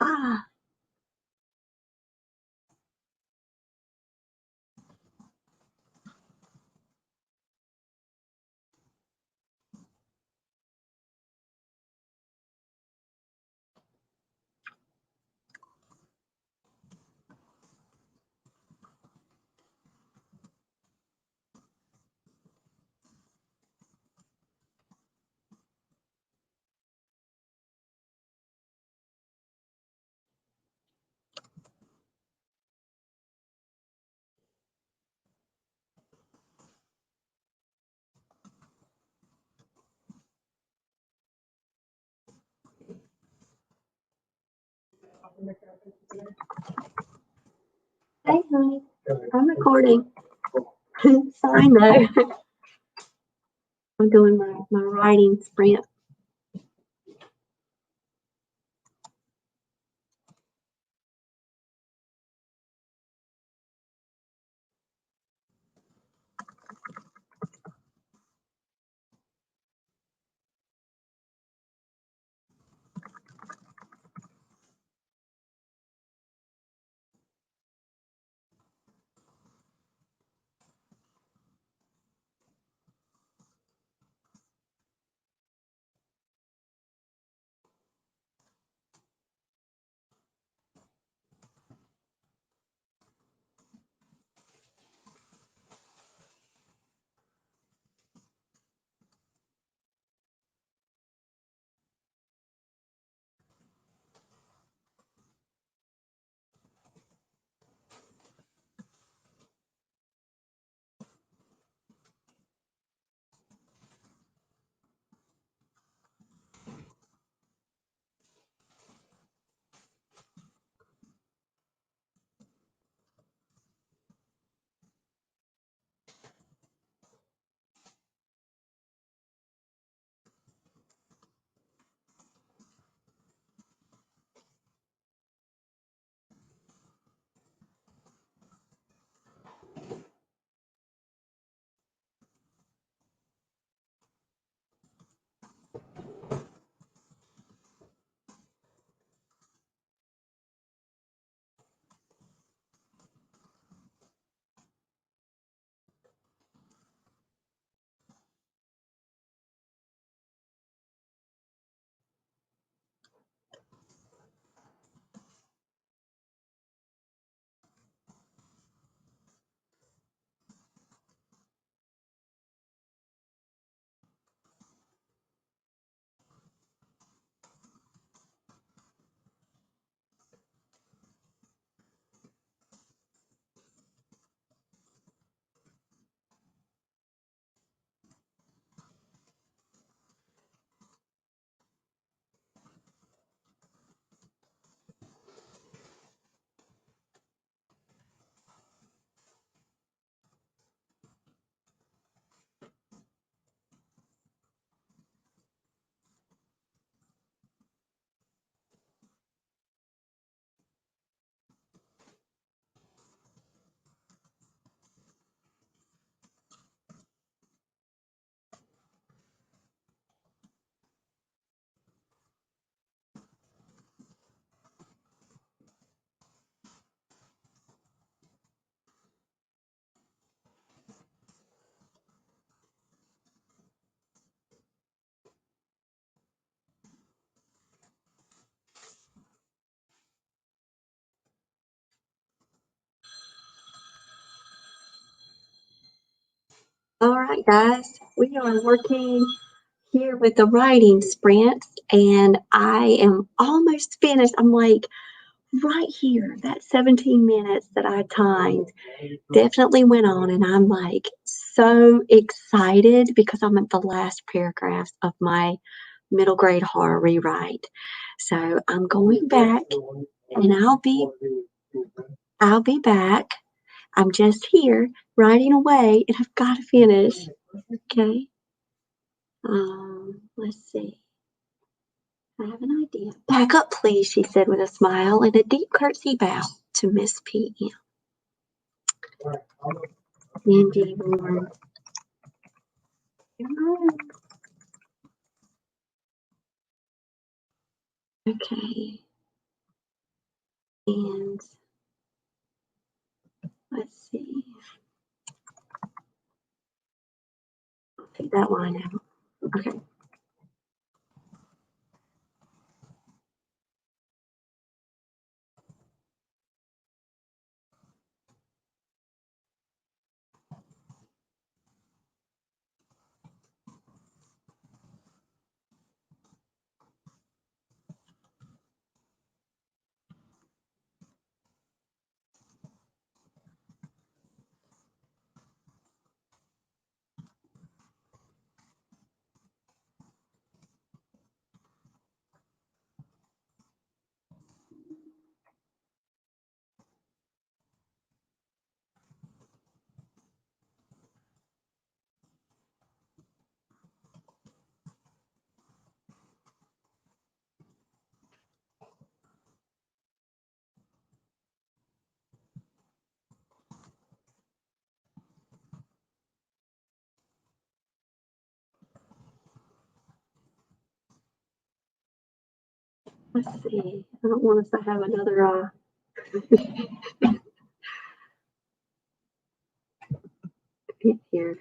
Ah, hey, honey, I'm recording. Sorry, no. I'm doing my writing sprint. right, guys, we are working here with the writing sprint, and I am almost finished. I'm like right here, that 17 minutes that I timed definitely went on, and I'm like so excited because I'm at the last paragraphs of my middle grade horror rewrite. So I'm going back, and I'll be back. I'm just here writing away, and I've got to finish. Okay. Let's see. I have an idea. Back up, please, she said with a smile and a deep curtsy bow to Miss P.M. Mindy warned. Okay. And let's see. I'll take that line out. Okay. Let's see. I don't want us to have another here.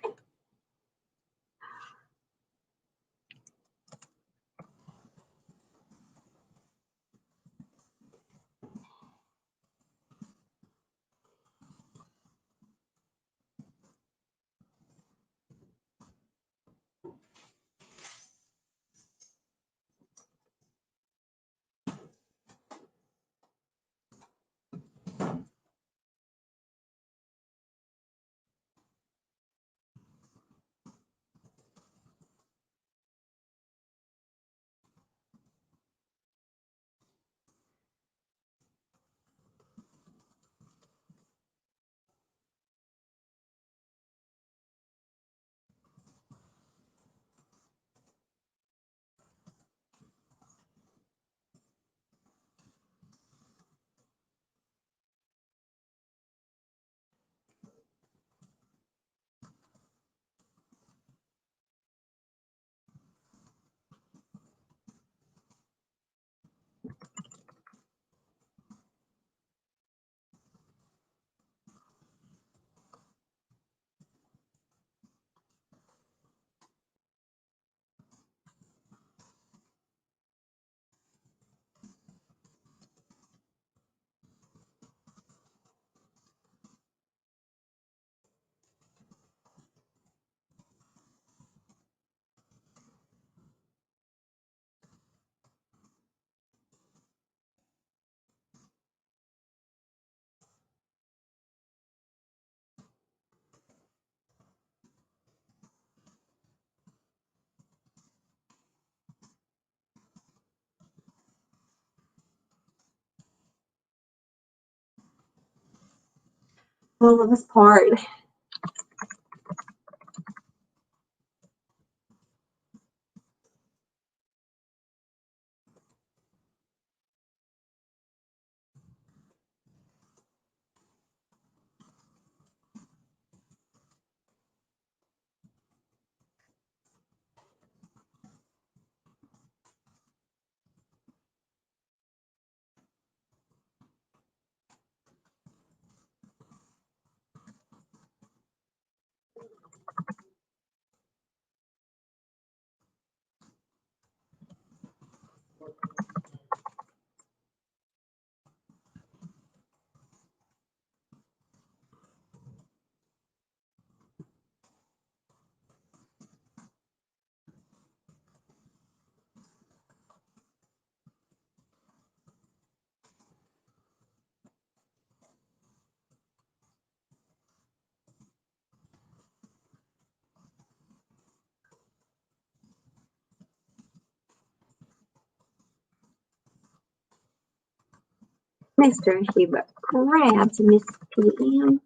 I love this part. Mr. Hubert grabs Miss PM.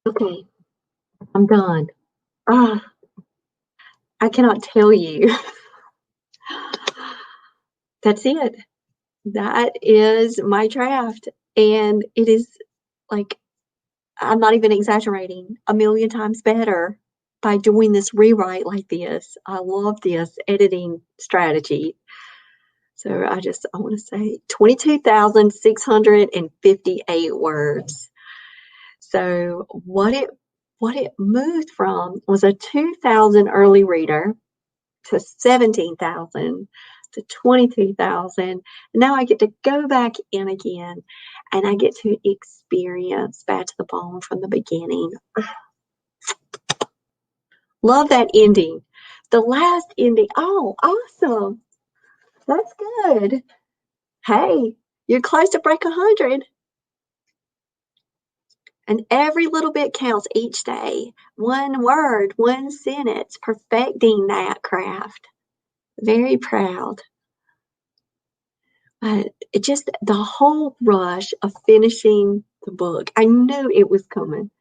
Okay, I'm done. Ah, I cannot tell you. That's it. That is my draft. And it is like, I'm not even exaggerating, a million times better by doing this rewrite like this. I love this editing strategy. So I want to say 22,658 words. So what it moved from was a 2,000 early reader to 17,000 to 22,000. Now I get to go back in again and I get to experience Bad to the Bone from the beginning. Love that ending. The last ending. Oh, awesome. That's good. Hey, you're close to break 100. And every little bit counts each day. One word, one sentence, perfecting that craft. Very proud. But it just the whole rush of finishing the book. I knew it was coming.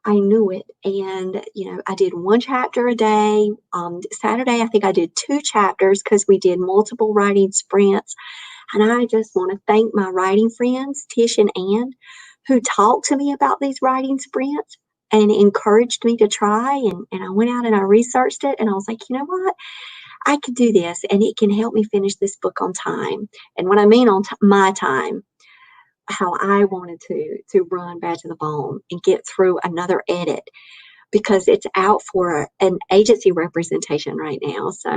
I knew it. And, I did one chapter a day. Saturday, I think I did two chapters because we did multiple writing sprints. And I just want to thank my writing friends, Tish and Ann, who talked to me about these writing sprints and encouraged me to try. And I went out and I researched it and I was like, you know what? I could do this and it can help me finish this book on time. And when I mean on my time, how I wanted to run Bad to the Bone and get through another edit because it's out for an agency representation right now. So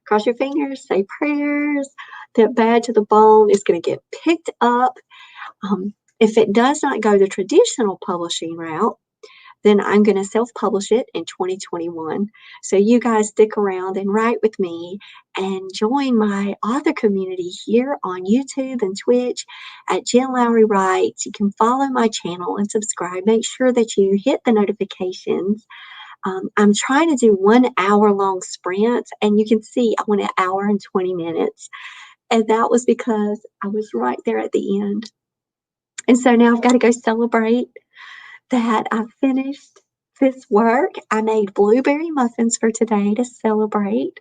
cross your fingers, say prayers that Bad to the Bone is going to get picked up. If it does not go the traditional publishing route, then I'm going to self-publish it in 2021. So you guys stick around and write with me and join my author community here on YouTube and Twitch at Jen Lowry Writes. You can follow my channel and subscribe. Make sure that you hit the notifications. I'm trying to do 1 hour long sprints, and you can see I went an hour and 20 minutes. And that was because I was right there at the end. And so now I've got to go celebrate that I finished this work. I made blueberry muffins for today to celebrate.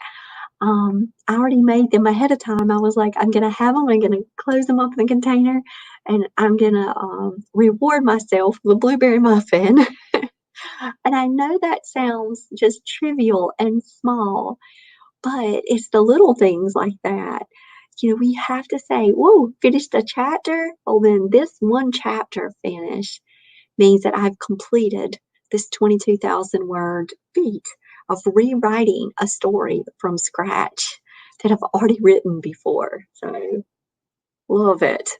I already made them ahead of time. I was like, I'm going to have them. I'm going to close them up in the container, and I'm going to reward myself with a blueberry muffin. And I know that sounds just trivial and small, but it's the little things like that. We have to say, whoa, finished a chapter. Oh, then this one chapter finished means that I've completed this 22,000 word feat of rewriting a story from scratch that I've already written before. So, love it.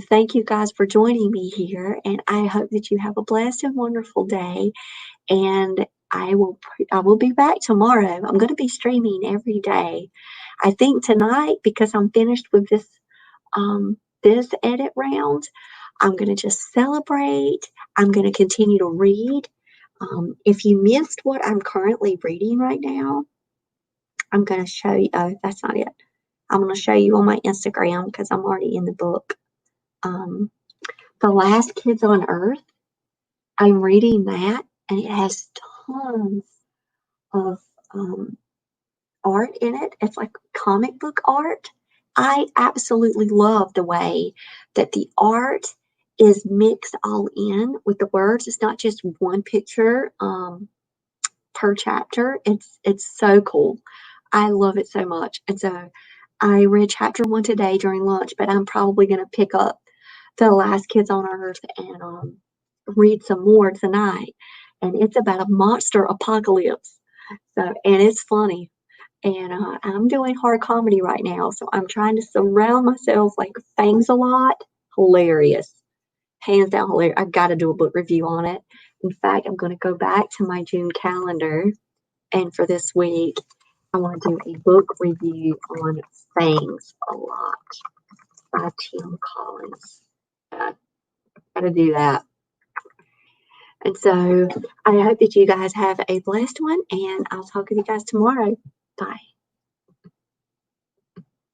Thank you guys for joining me here, and I hope that you have a blessed and wonderful day. And I will be back tomorrow. I'm going to be streaming every day. I think tonight, because I'm finished with this edit round, I'm going to just celebrate. I'm going to continue to read. If you missed what I'm currently reading right now, I'm going to show you. Oh, that's not it. I'm going to show you on my Instagram because I'm already in the book. Um, The Last Kids on Earth. I'm reading that, and it has tons of art in it. It's like comic book art. I absolutely love the way that the art is mixed all in with the words. It's not just one picture per chapter. It's so cool. I love it so much. And so I read chapter one today during lunch, but I'm probably going to pick up The Last Kids on Earth and read some more tonight. And it's about a monster apocalypse. So, and it's funny. And I'm doing horror comedy right now, so I'm trying to surround myself like Fangs a lot. Hilarious, hands down hilarious. I've got to do a book review on it. In fact, I'm going to go back to my June calendar, and for this week, I want to do a book review on Fangs a lot by Tim Collins. Got to do that. And so I hope that you guys have a blessed one, and I'll talk with you guys tomorrow. Bye.